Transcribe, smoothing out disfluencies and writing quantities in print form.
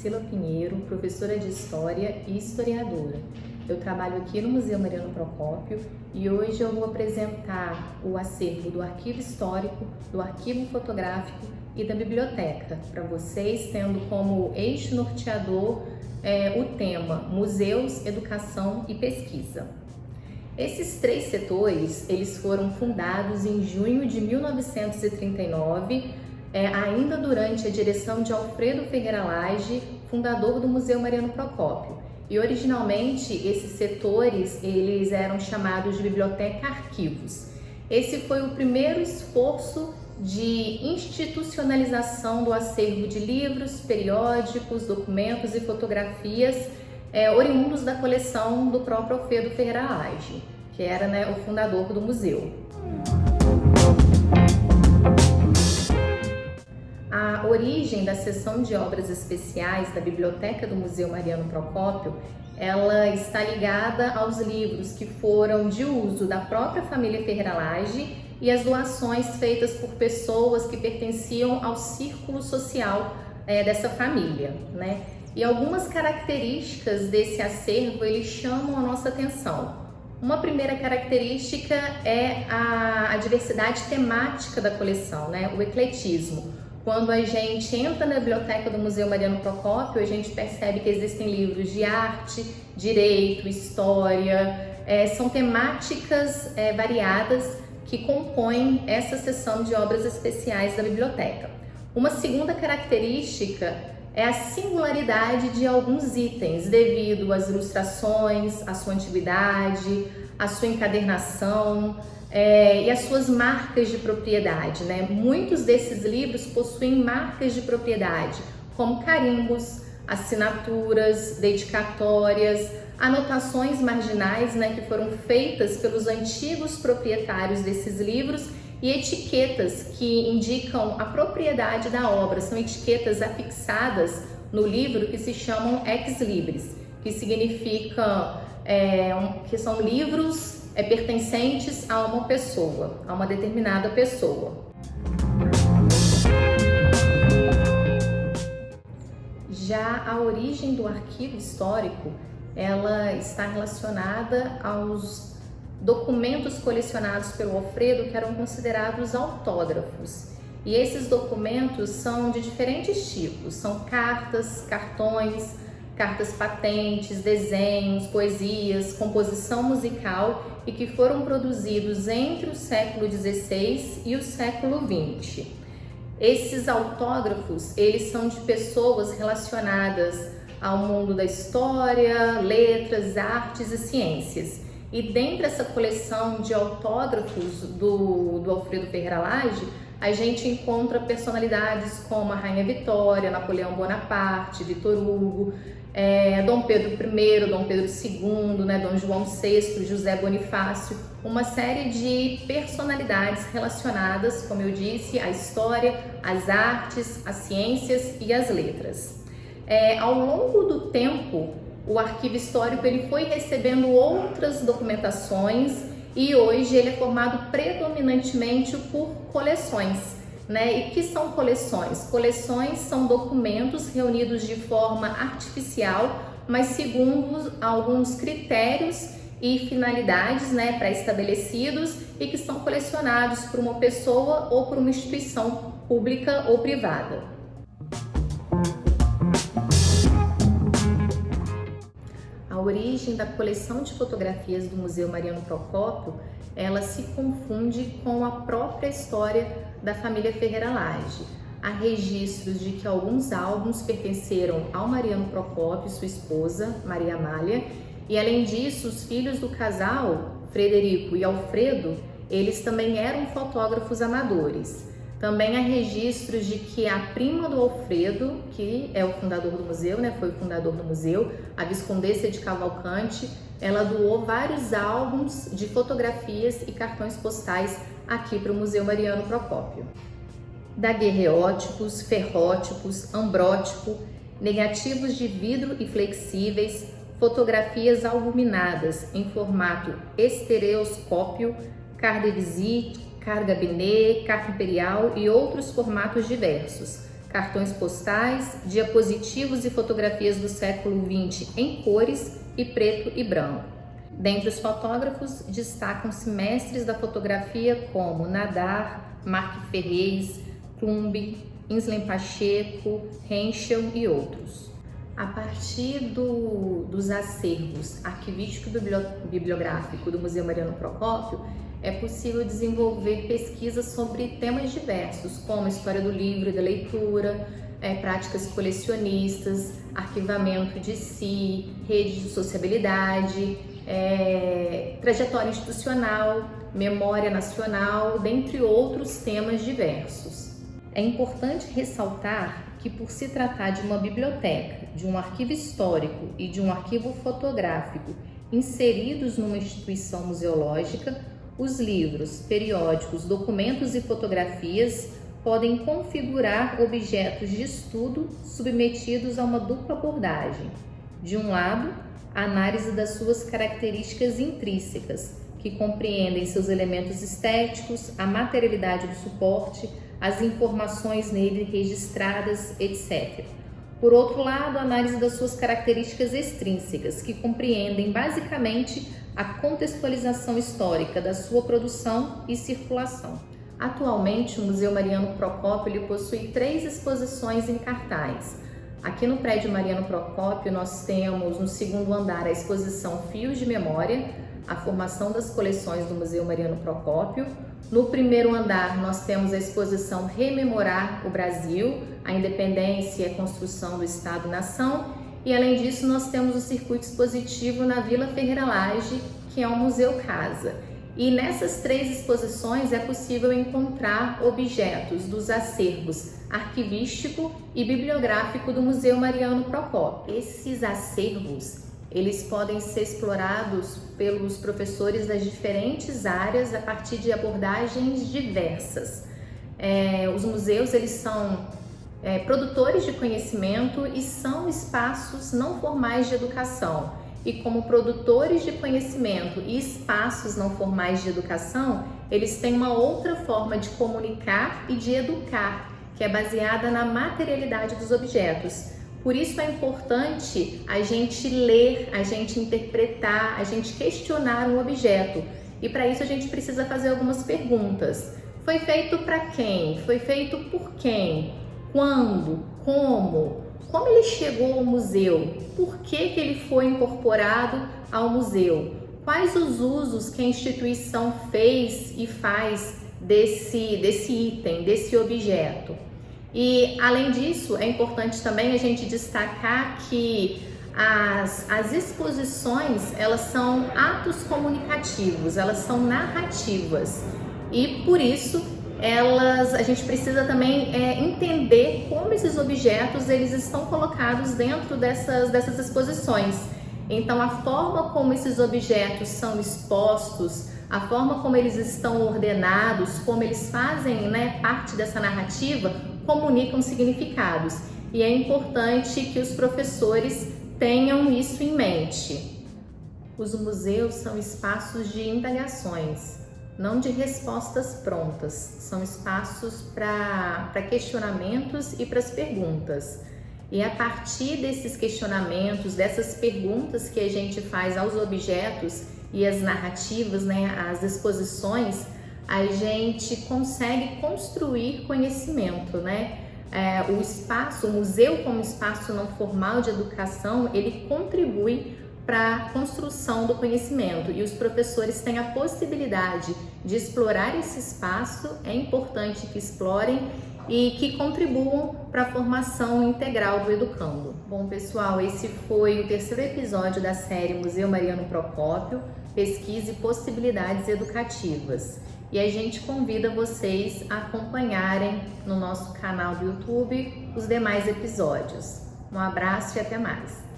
Priscila Pinheiro, professora de História e historiadora. Eu trabalho aqui no Museu Mariano Procópio e hoje eu vou apresentar o acervo do Arquivo Histórico, do Arquivo Fotográfico e da Biblioteca, para vocês, tendo como eixo norteador o tema Museus, Educação e Pesquisa. Esses três setores, eles foram fundados em junho de 1939, ainda durante a direção de Alfredo Ferreira Lage, fundador do Museu Mariano Procópio. E originalmente esses setores eles eram chamados de biblioteca-arquivos. Esse foi o primeiro esforço de institucionalização do acervo de livros, periódicos, documentos e fotografias oriundos da coleção do próprio Alfredo Ferreira Lage, que era o fundador do museu. A origem da seção de obras especiais da Biblioteca do Museu Mariano Procópio, ela está ligada aos livros que foram de uso da própria família Ferreira Lage e as doações feitas por pessoas que pertenciam ao círculo social dessa família, E algumas características desse acervo eles chamam a nossa atenção. Uma primeira característica é a diversidade temática da coleção, o ecletismo. Quando a gente entra na biblioteca do Museu Mariano Procópio, a gente percebe que existem livros de arte, direito, história, são temáticas variadas que compõem essa seção de obras especiais da biblioteca. Uma segunda característica é a singularidade de alguns itens, devido às ilustrações, à sua antiguidade, à sua encadernação, e as suas marcas de propriedade, Muitos desses livros possuem marcas de propriedade, como carimbos, assinaturas, dedicatórias, anotações marginais, que foram feitas pelos antigos proprietários desses livros e etiquetas que indicam a propriedade da obra. São etiquetas afixadas no livro que se chamam ex libris, que significa que são livros pertencentes a uma pessoa, a uma determinada pessoa. Já a origem do arquivo histórico, ela está relacionada aos documentos colecionados pelo Alfredo que eram considerados autógrafos. E esses documentos são de diferentes tipos, são cartas, cartões, cartas patentes, desenhos, poesias, composição musical e que foram produzidos entre o século XVI e o século XX. Esses autógrafos, eles são de pessoas relacionadas ao mundo da história, letras, artes e ciências. E dentro dessa coleção de autógrafos do Alfredo Ferreira Lage, a gente encontra personalidades como a Rainha Vitória, Napoleão Bonaparte, Vitor Hugo, Dom Pedro I, Dom Pedro II, Dom João VI, José Bonifácio, uma série de personalidades relacionadas, como eu disse, à história, às artes, às ciências e às letras. Ao longo do tempo, o arquivo histórico ele foi recebendo outras documentações e hoje ele é formado predominantemente por coleções. E que são coleções? Coleções são documentos reunidos de forma artificial, mas segundo alguns critérios e finalidades pré-estabelecidos e que são colecionados por uma pessoa ou por uma instituição pública ou privada. A origem da coleção de fotografias do Museu Mariano Procópio, ela se confunde com a própria história da família Ferreira Lage. Há registros de que alguns álbuns pertenceram ao Mariano Procópio e sua esposa, Maria Amália, e além disso, os filhos do casal, Frederico e Alfredo, eles também eram fotógrafos amadores. Também há registros de que a prima do Alfredo, que é o fundador do museu, foi o fundador do museu, a Viscondessa de Cavalcante, ela doou vários álbuns de fotografias e cartões postais aqui para o Museu Mariano Procópio. Daguerreótipos, ferrótipos, ambrótipo, negativos de vidro e flexíveis, fotografias albuminadas em formato estereoscópio, carte de visite, carga Binet, carta imperial e outros formatos diversos, cartões postais, diapositivos e fotografias do século XX em cores e preto e branco. Dentre os fotógrafos, destacam-se mestres da fotografia como Nadar, Marc Ferrez, Klumb, Inslee Pacheco, Henschel e outros. A partir dos acervos arquivístico e bibliográfico do Museu Mariano Procópio, é possível desenvolver pesquisas sobre temas diversos, como a história do livro e da leitura, práticas colecionistas, arquivamento de si, rede de sociabilidade, trajetória institucional, memória nacional, dentre outros temas diversos. É importante ressaltar que, por se tratar de uma biblioteca, de um arquivo histórico e de um arquivo fotográfico inseridos numa instituição museológica, os livros, periódicos, documentos e fotografias podem configurar objetos de estudo submetidos a uma dupla abordagem. De um lado, a análise das suas características intrínsecas, que compreendem seus elementos estéticos, a materialidade do suporte, as informações nele registradas, etc. Por outro lado, a análise das suas características extrínsecas, que compreendem basicamente a contextualização histórica da sua produção e circulação. Atualmente, o Museu Mariano Procópio possui 3 exposições em cartaz. Aqui no prédio Mariano Procópio, nós temos no segundo andar a exposição Fios de Memória, a formação das coleções do Museu Mariano Procópio. No primeiro andar, nós temos a exposição Rememorar o Brasil, a independência e a construção do Estado-nação. E além disso, nós temos o circuito expositivo na Vila Ferreira Lage, que é um museu casa. E nessas 3 exposições é possível encontrar objetos dos acervos arquivístico e bibliográfico do Museu Mariano Procópio. Esses acervos, eles podem ser explorados pelos professores das diferentes áreas a partir de abordagens diversas. Os museus, eles são produtores de conhecimento e são espaços não formais de educação. E como produtores de conhecimento e espaços não formais de educação, eles têm uma outra forma de comunicar e de educar, que é baseada na materialidade dos objetos. Por isso é importante a gente ler, a gente interpretar, a gente questionar um objeto. E para isso a gente precisa fazer algumas perguntas. Foi feito para quem? Foi feito por quem? Quando? Como? Como ele chegou ao museu? Por que ele foi incorporado ao museu? Quais os usos que a instituição fez e faz desse item, desse objeto? E, além disso, é importante também a gente destacar que as exposições, elas são atos comunicativos, elas são narrativas. E, por isso, a gente precisa também entender como esses objetos eles estão colocados dentro dessas exposições. Então, a forma como esses objetos são expostos, a forma como eles estão ordenados, como eles fazem parte dessa narrativa, comunicam significados. E é importante que os professores tenham isso em mente. Os museus são espaços de indagações, não de respostas prontas. São espaços para questionamentos e para as perguntas. E a partir desses questionamentos, dessas perguntas que a gente faz aos objetos e as narrativas, as exposições, a gente consegue construir conhecimento, O espaço, o museu como espaço não formal de educação, ele contribui para a construção do conhecimento e os professores têm a possibilidade de explorar esse espaço. É importante que explorem e que contribuam para a formação integral do educando. Bom, pessoal, esse foi o 3º episódio da série Museu Mariano Procópio, Pesquisa e Possibilidades Educativas. E a gente convida vocês a acompanharem no nosso canal do YouTube os demais episódios. Um abraço e até mais!